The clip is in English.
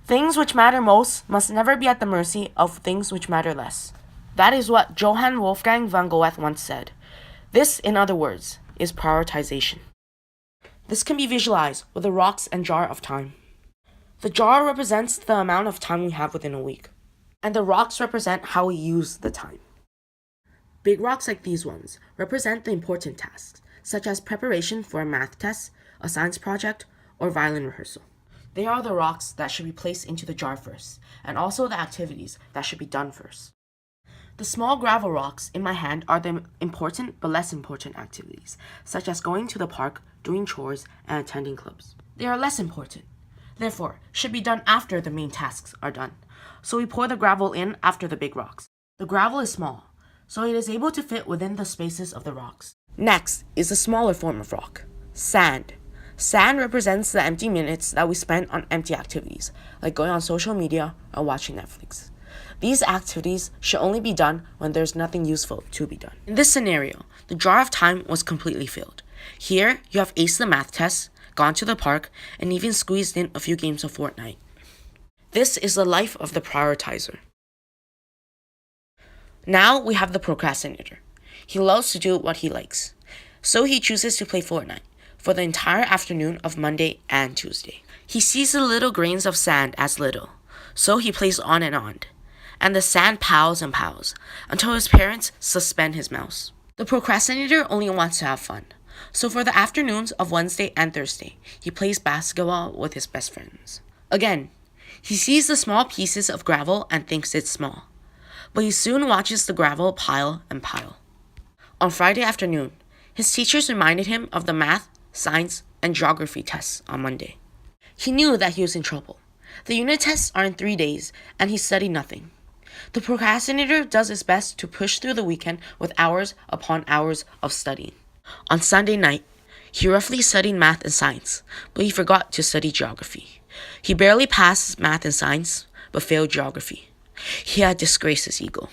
Things which matter most must never be at the mercy of things which matter less. That is what Johann Wolfgang von Goethe once said. This, in other words, is prioritization. This can be visualized with the rocks and jar of time. The jar represents the amount of time we have within a week, and the rocks represent how we use the time. Big rocks like these ones represent the important tasks, such as preparation for a math test, a science project, or violin rehearsal. They are the rocks that should be placed into the jar first, and also the activities that should be done first. The small gravel rocks in my hand are the important but less important activities, such as going to the park, doing chores, and attending clubs. They are less important, therefore should be done after the main tasks are done, so we pour the gravel in after the big rocks. The gravel is small, so it is able to fit within the spaces of the rocks. Next is a smaller form of rock, sand. Sand represents the empty minutes that we spend on empty activities, like going on social media or watching Netflix. These activities should only be done when there's nothing useful to be done. In this scenario, the jar of time was completely filled. Here, you have aced the math test, gone to the park, and even squeezed in a few games of Fortnite. This is the life of the prioritizer. Now we have the procrastinator. He loves to do what he likes, so he chooses to play Fortnite for the entire afternoon of Monday and Tuesday. He sees the little grains of sand as little, so he plays on, and the sand piles and piles until his parents suspend his mouse. The procrastinator only wants to have fun, so for the afternoons of Wednesday and Thursday, he plays basketball with his best friends. Again, he sees the small pieces of gravel and thinks it's small, but he soon watches the gravel pile and pile. On Friday afternoon, his teachers reminded him of the math, science, and geography tests on Monday. He knew that he was in trouble. The unit tests are in 3 days, and he studied nothing. The procrastinator does his best to push through the weekend with hours upon hours of studying. On Sunday night, he roughly studied math and science, but he forgot to study geography. He barely passed math and science, but failed geography. He had disgraced his ego.